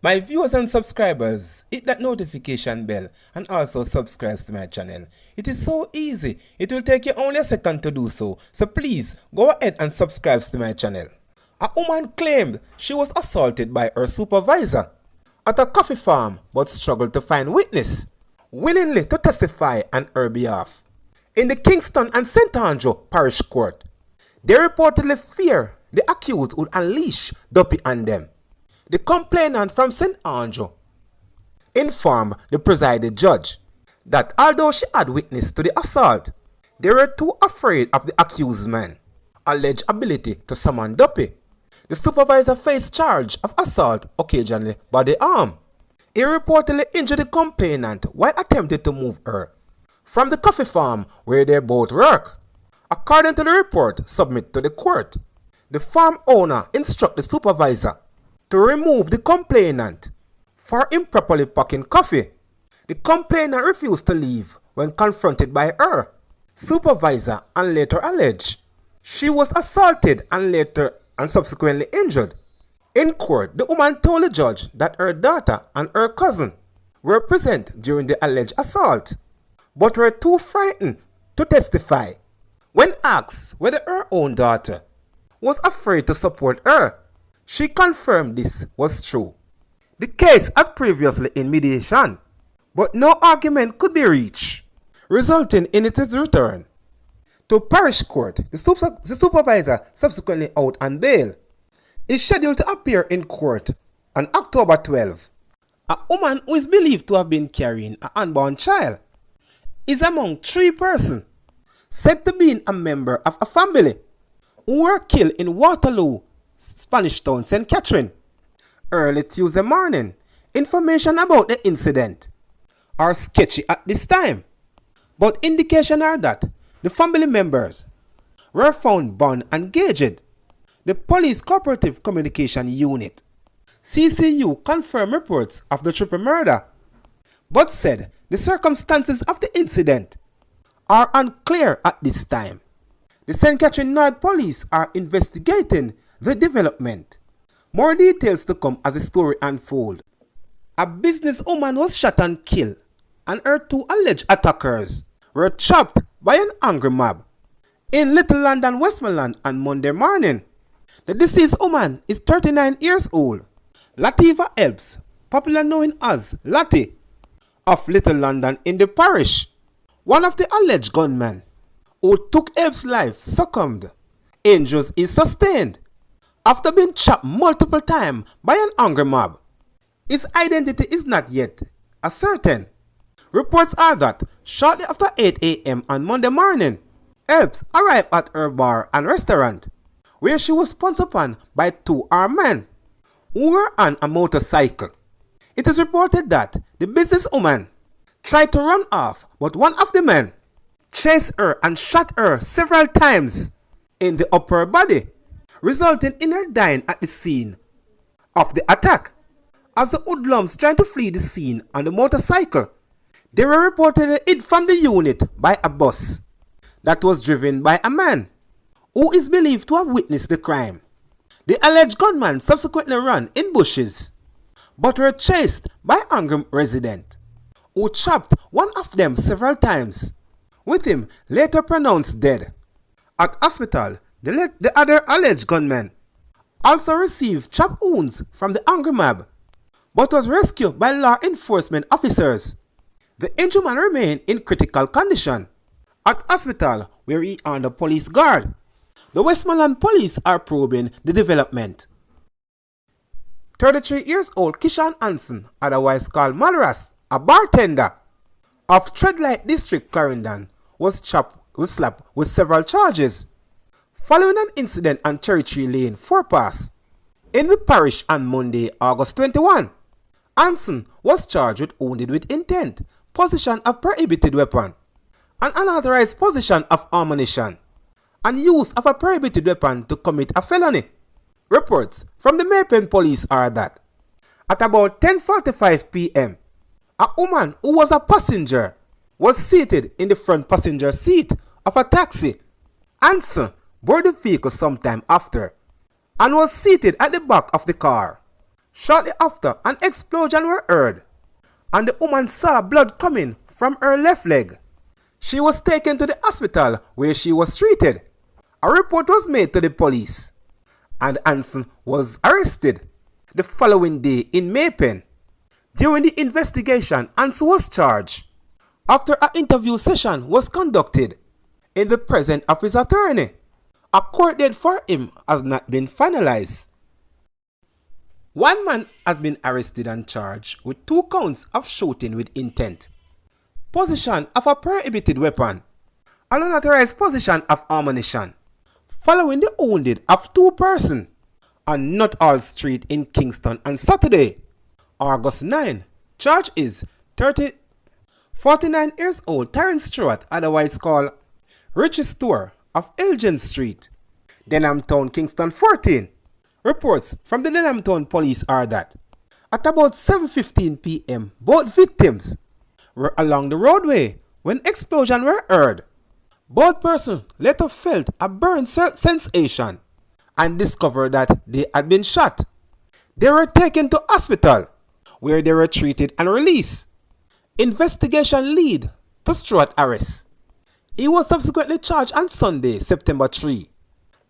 My viewers and subscribers, hit that notification bell and also subscribe to my channel. It is so easy. It will take you only a second to do so. So please go ahead and subscribe to my channel. A woman claimed she was assaulted by her supervisor at a coffee farm but struggled to find witness willingly to testify on her behalf. In the Kingston and St. Andrew Parish Court, they reportedly fear the accused would unleash Duppy on them. The complainant from St. Andrew informed the presiding judge that although she had witnessed to the assault, they were too afraid of the accused man alleged ability to summon Duppy. The supervisor faced charge of assault, occasionally body harm. He reportedly injured the complainant while attempting to move her from the coffee farm where they both work. According to the report submitted to the court, the farm owner instructed the supervisor to remove the complainant for improperly packing coffee. The complainant refused to leave when confronted by her supervisor and later alleged she was assaulted and subsequently injured. In court, the woman told the judge that her daughter and her cousin were present during the alleged assault, but were too frightened to testify. When asked whether her own daughter was afraid to support her, she confirmed this was true. The case had previously in mediation, but no argument could be reached, resulting in its return to parish court. The supervisor, subsequently out on bail, is scheduled to appear in court on October 12. A woman who is believed to have been carrying an unborn child is among 3 persons said to be a member of a family who were killed in Waterloo, Spanish Town, St. Catherine, early Tuesday morning. Information about the incident are sketchy at this time, but indications are that the family members were found bound and gauged. The Police Cooperative Communication Unit, CCU, confirmed reports of the triple murder, but said the circumstances of the incident are unclear at this time. The St. Catherine North Police are investigating the development. More details to come as the story unfolds. A businesswoman was shot and killed, and her 2 alleged attackers were chopped by an angry mob in Little London, Westmoreland on Monday morning. The deceased woman is 39 years old, Latifah Elps, popularly known as Lati, of Little London in the parish. One of the alleged gunmen who took Elps' life succumbed. Injuries is sustained after being chopped multiple times by an angry mob. His identity is not yet ascertained. Reports are that shortly after 8 a.m. on Monday morning, Elps arrived at her bar and restaurant, where she was spun upon by 2 armed men who were on a motorcycle. It is reported that the businesswoman tried to run off, but one of the men chased her and shot her several times in the upper body, resulting in her dying at the scene of the attack. As the hoodlums tried to flee the scene on the motorcycle, they were reportedly hit from the unit by a bus that was driven by a man who is believed to have witnessed the crime. The alleged gunman subsequently ran in bushes, but were chased by an angry resident who chopped one of them several times, with him later pronounced dead. At hospital, the other alleged gunman also received chop wounds from the angry mob, but was rescued by law enforcement officers. The injured man remained in critical condition at hospital, where he under police guard. The Westmoreland police are probing the development. 33 years old Kishan Hansen, otherwise called Malras, a bartender of Treadlight District, Clarendon, was slapped with several charges following an incident on Cherry Tree Lane, Forepass, in the parish on Monday, August 21. Hansen was charged with wounded with intent, possession of prohibited weapon, an unauthorized possession of ammunition, and use of a prohibited weapon to commit a felony. Reports from the Maypen police are that at about 10:45 p.m., a woman who was a passenger was seated in the front passenger seat of a taxi. Hansen boarded the vehicle sometime after and was seated at the back of the car. Shortly after, an explosion was heard, and the woman saw blood coming from her left leg. She was taken to the hospital where she was treated. A report was made to the police, and Anson was arrested the following day in Maypen. During the investigation, Anson was charged. After an interview session was conducted in the presence of his attorney, a court date for him has not been finalized. One man has been arrested and charged with 2 counts of shooting with intent, possession of a prohibited weapon, and unauthorized possession of ammunition, following the wounding of 2 persons on Nuttall Street in Kingston on Saturday, August 9. Charge is 49 years old Terence Stewart, otherwise called Richie Store of Elgin Street, Denham Town, Kingston 14. Reports from the Denham Town police are that at about 7:15 p.m. both victims were along the roadway when explosions were heard. Both persons later felt a burn sensation and discovered that they had been shot. They were taken to hospital where they were treated and released. Investigation led to Stewart arrest. He was subsequently charged on Sunday, September 3,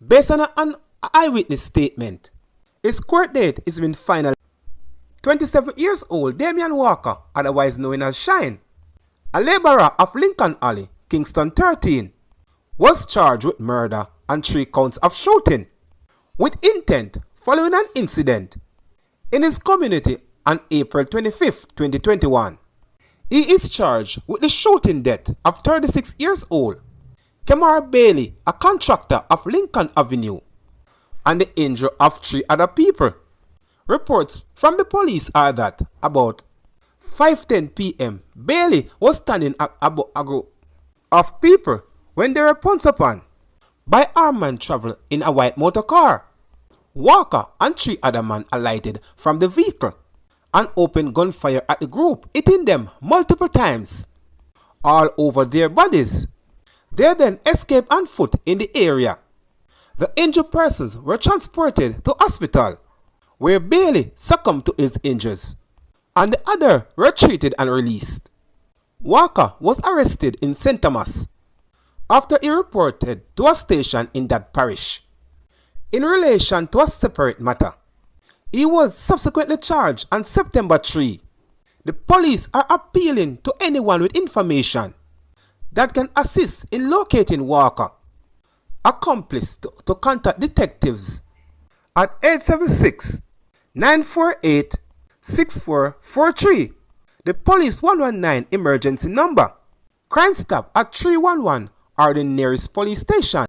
based on an eyewitness statement. His court date is been final. 27 years old Damian Walker, otherwise known as Shine, a laborer of Lincoln Alley, Kingston 13, was charged with murder and 3 counts of shooting with intent following an incident in his community on April 25, 2021. He is charged with the shooting death of 36 years old Kemar Bailey, a contractor of Lincoln Avenue, and the injury of 3 other people. Reports from the police are that about 5:10 p.m. Bailey was standing above a group of people when they were pounced upon by armed men traveling in a white motor car. Walker and 3 other men alighted from the vehicle and opened gunfire at the group, hitting them multiple times all over their bodies. They then escaped on foot in the area. The injured persons were transported to hospital, where Bailey succumbed to his injuries, and the other were treated and released. Walker was arrested in St. Thomas after he reported to a station in that parish in relation to a separate matter. He was subsequently charged on September 3. The police are appealing to anyone with information that can assist in locating Walker accomplice to contact detectives at 876-948-6443, the police 119 emergency number. Crime Stop at 311 are the nearest police station.